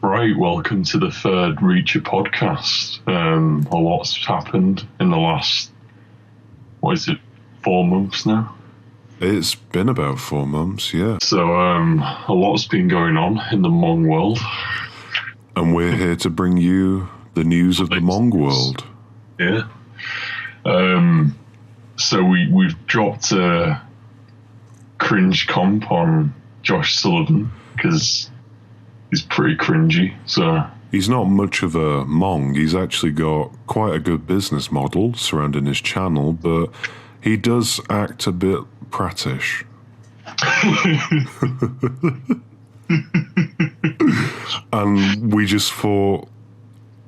Right, welcome to the third Reicher podcast. A lot's happened in the last, 4 months now? It's been about 4 months, yeah. So, a lot's been going on in the Hmong world. And we're here to bring you the news of the Hmong world. Yeah. So we've dropped a cringe comp on Josh Sullivan, because he's pretty cringy, so... He's not much of a Hmong. He's actually got quite a good business model surrounding his channel, but he does act a bit prattish. And we just thought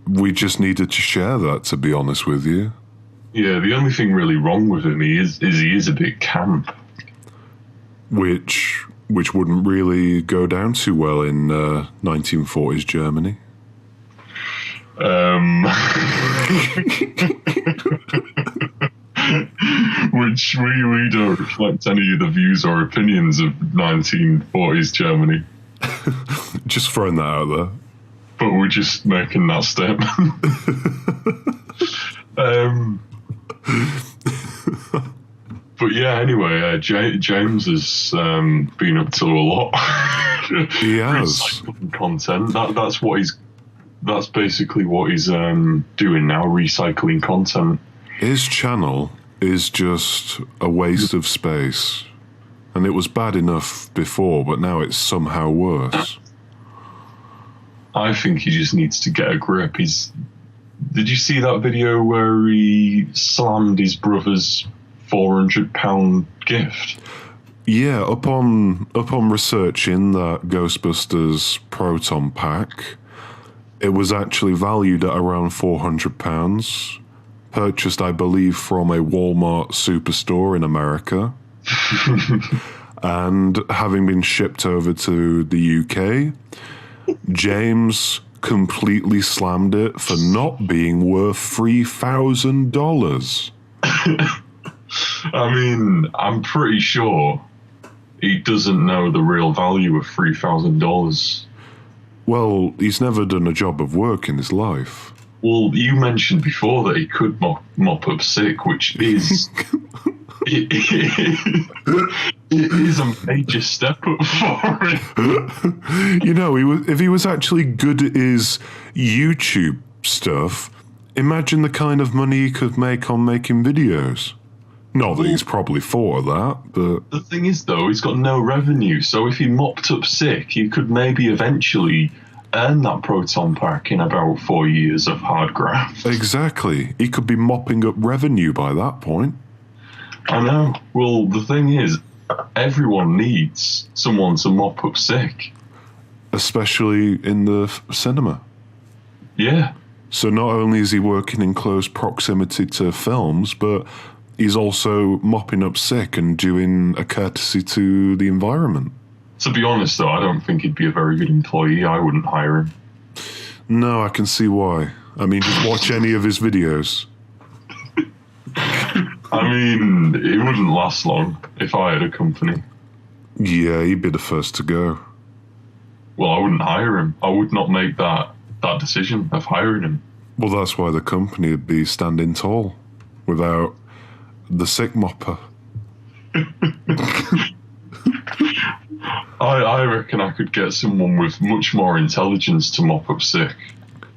we just needed to share that, to be honest with you. Yeah, the only thing really wrong with him is he is a bit camp. Which wouldn't really go down too well in 1940s Germany. Which we don't reflect any of the views or opinions of 1940s Germany. Just throwing that out there. But we're just making that statement. But yeah, anyway, James has been up to a lot. He has. Recycling content. That's basically what he's doing now, recycling content. His channel is just a waste of space. And it was bad enough before, but now it's somehow worse. I think he just needs to get a grip. Did you see that video where he slammed his brother's £400 gift? Yeah, upon researching that Ghostbusters Proton Pack, it was actually valued at around £400, purchased, I believe, from a Walmart superstore in America, and having been shipped over to the UK, James completely slammed it for not being worth $3,000. I mean, I'm pretty sure he doesn't know the real value of $3,000. Well, he's never done a job of work in his life. Well, you mentioned before that he could mop up sick, which is... it is a major step up for him. You know, if he was actually good at his YouTube stuff, imagine the kind of money he could make on making videos. Not that he's probably thought of that, but... The thing is, though, he's got no revenue, so if he mopped up sick, he could maybe eventually earn that proton pack in about 4 years of hard graft. Exactly. He could be mopping up revenue by that point. I know. Well, the thing is, everyone needs someone to mop up sick. Especially in the cinema. Yeah. So not only is he working in close proximity to films, but he's also mopping up sick and doing a courtesy to the environment. To be honest, though, I don't think he'd be a very good employee. I wouldn't hire him. No, I can see why. I mean, just watch any of his videos. I mean, it wouldn't last long if I had a company. Yeah, he'd be the first to go. Well, I wouldn't hire him. I would not make that decision of hiring him. Well, that's why the company would be standing tall without the sick mopper. I reckon I could get someone with much more intelligence to mop up sick.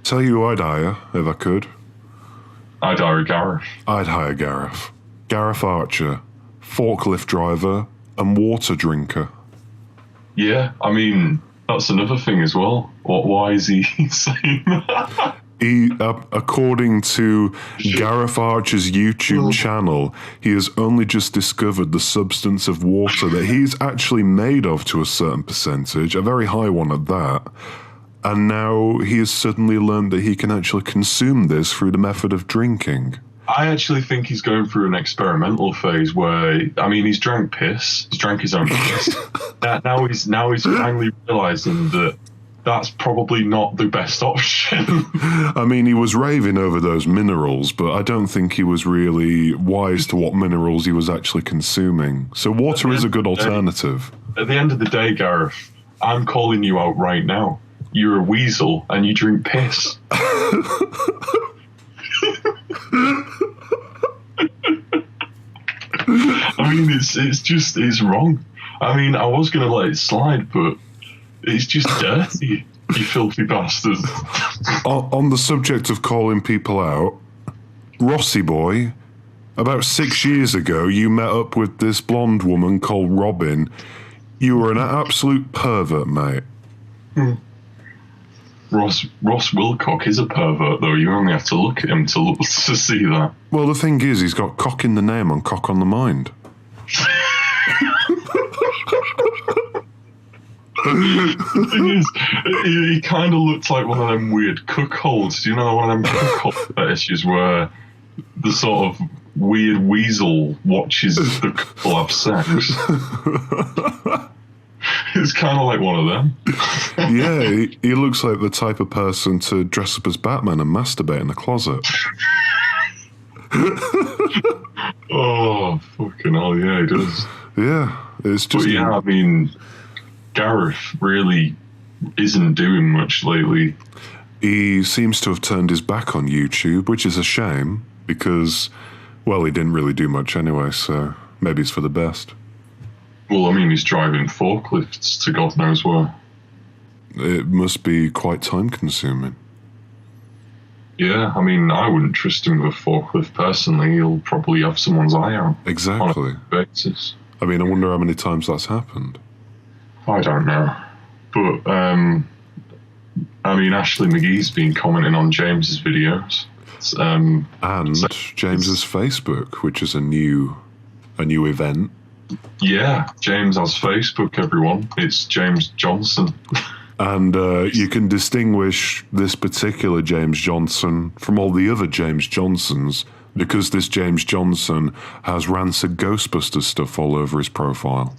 Tell you who I'd hire, if I could. I'd hire Gareth. I'd hire Gareth. Gareth Archer, forklift driver and water drinker. Yeah, I mean, that's another thing as well. Why is he saying that? According to Gareth Archer's YouTube channel, he has only just discovered the substance of water that he's actually made of to a certain percentage, a very high one at that. And now he has suddenly learned that he can actually consume this through the method of drinking. I actually think he's going through an experimental phase where, I mean, he's drank piss. He's drank his own piss. now he's finally realising that that's probably not the best option. I mean, he was raving over those minerals, but I don't think he was really wise to what minerals he was actually consuming. So water is a good alternative. At the end of the day, Gareth, I'm calling you out right now. you're a weasel and you drink piss. I mean, it's wrong. I mean, I was going to let it slide, but it's just dirty, you filthy bastard. On the subject of calling people out, Rossi boy, about 6 years ago, you met up with this blonde woman called Robin. You were an absolute pervert, mate. Ross Wilcock is a pervert, though. You only have to look at him to see that. Well, the thing is, he's got cock in the name and cock on the mind. The thing is, he kind of looks like one of them weird cuckolds. Do you know one of them cuckold fetishes where the sort of weird weasel watches the couple have sex? It's kind of like one of them. Yeah, he looks like the type of person to dress up as Batman and masturbate in the closet. Oh, fucking hell, yeah, he does. Yeah, it's just... But yeah, I mean, Gareth really isn't doing much lately. He seems to have turned his back on YouTube, which is a shame, because, well, he didn't really do much anyway, so maybe it's for the best. Well, I mean, he's driving forklifts to God knows where. It must be quite time-consuming. Yeah, I mean, I wouldn't trust him with a forklift personally. He'll probably have someone's eye out. Exactly. On a basis. I mean, I wonder how many times that's happened. I don't know. But, I mean, Ashley Magee's been commenting on James's videos. And James's Facebook, which is a new event. Yeah, James has Facebook, everyone. It's James Johnson. And you can distinguish this particular James Johnson from all the other James Johnsons because this James Johnson has rancid Ghostbusters stuff all over his profile.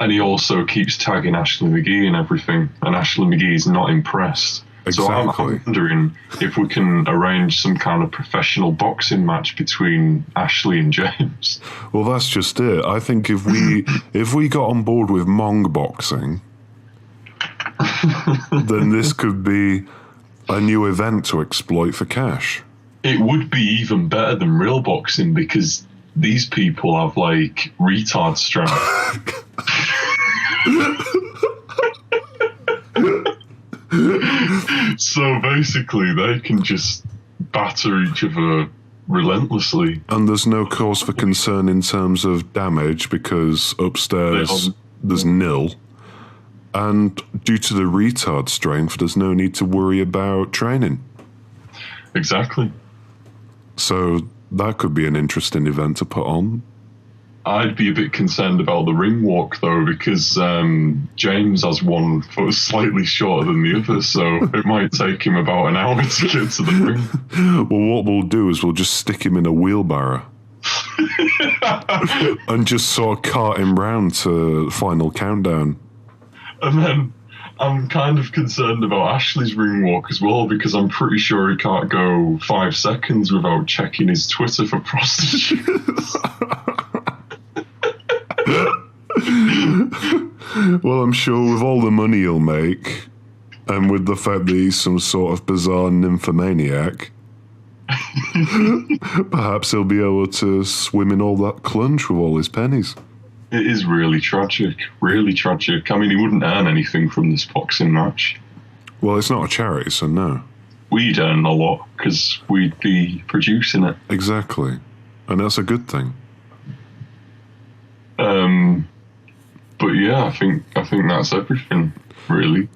And he also keeps tagging Ashley Magee and everything, and Ashley Magee's not impressed. Exactly. So I'm wondering if we can arrange some kind of professional boxing match between Ashley and James. Well, that's just it. I think if we got on board with Mong boxing, then this could be a new event to exploit for cash. It would be even better than real boxing because these people have like retard strength. So basically, they can just batter each other relentlessly. And there's no cause for concern in terms of damage because upstairs there's nil. And due to the retard strength, there's no need to worry about training. Exactly. So that could be an interesting event to put on. I'd be a bit concerned about the ring walk, though, because James has 1 foot slightly shorter than the other, so it might take him about an hour to get to the ring. Well, what we'll do is we'll just stick him in a wheelbarrow and just sort of cart him round to Final Countdown. And then I'm kind of concerned about Ashley's ring walk as well, because I'm pretty sure he can't go 5 seconds without checking his Twitter for prostitutes. Well, I'm sure with all the money he'll make, and with the fact that he's some sort of bizarre nymphomaniac, perhaps he'll be able to swim in all that clunge with all his pennies. It is really tragic, really tragic. I mean, he wouldn't earn anything from this boxing match. Well, it's not a charity, so no. We'd earn a lot because we'd be producing it. Exactly. And that's a good thing. But yeah, I think that's everything, really.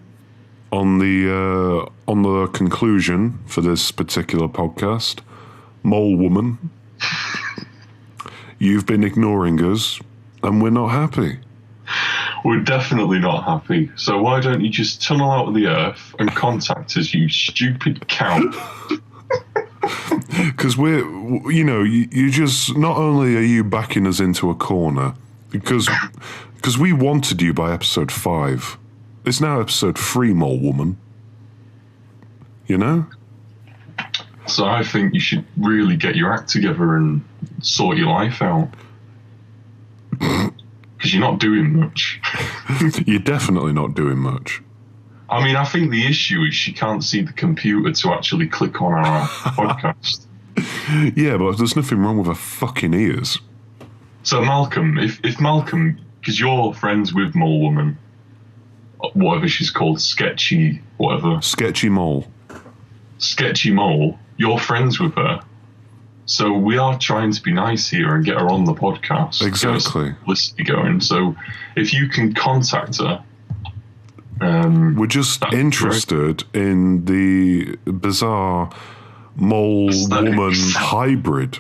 On the conclusion for this particular podcast, Mole Woman, you've been ignoring us, and we're not happy. We're definitely not happy. So why don't you just tunnel out of the earth and contact us, you stupid cow? Because you just, not only are you backing us into a corner, because we wanted you by episode 5. It's now episode 3, Mole Woman. You know? So I think you should really get your act together and sort your life out. Because you're not doing much. You're definitely not doing much. I mean, I think the issue is she can't see the computer to actually click on our podcast. Yeah, but there's nothing wrong with her fucking ears. So Malcolm, if Malcolm, because you're friends with Mole Woman, whatever she's called, Sketchy Mole, you're friends with her. So we are trying to be nice here and get her on the podcast. Exactly. Publicity going. So if you can contact her. We're just interested in the bizarre mole-woman hybrid.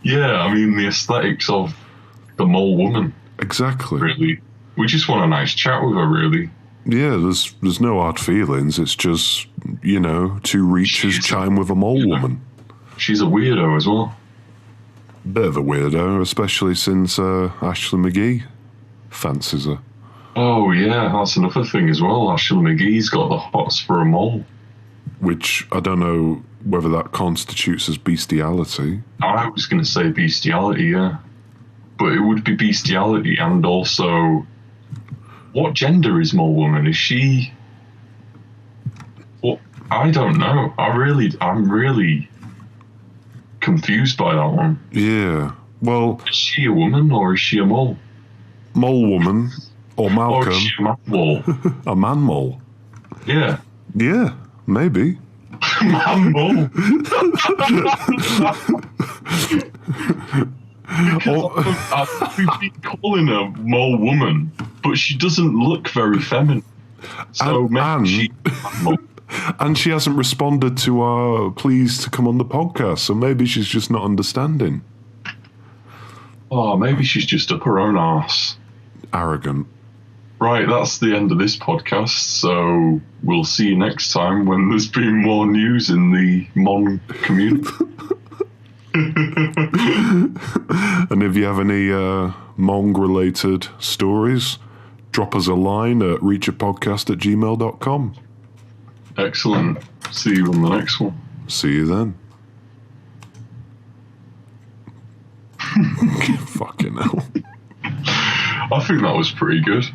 Yeah, I mean, the aesthetics of the Mole Woman. Exactly. Really. We just want a nice chat with her, really. Yeah, there's no hard feelings. It's just, two Reachers chime with a mole woman. She's a weirdo as well. Bit of a weirdo, especially since Ashley Magee fancies her. Oh, yeah, that's another thing as well. Ashley Magee's got the hots for a mole. Which, I don't know whether that constitutes as bestiality. I was going to say bestiality, yeah. But it would be bestiality and also... What gender is Mole Woman? Is she... Well, I don't know. I'm really confused by that one. Yeah, well... Is she a woman or is she a mole? Mole Woman... Or Malcolm. Or is she a man mole? A man mole. Yeah. Yeah, maybe. Man mole. We've been calling her Mole Woman, but she doesn't look very feminine. So and she hasn't responded to our pleas to come on the podcast, so maybe she's just not understanding. Oh, maybe she's just up her own arse. Arrogant. Right, that's the end of this podcast, so we'll see you next time when there's been more news in the Mon community. And if you have any Mong-related stories, drop us a line at reacherpodcast@gmail.com. Excellent. See you on the next one. See you then. Fucking hell. I think that was pretty good.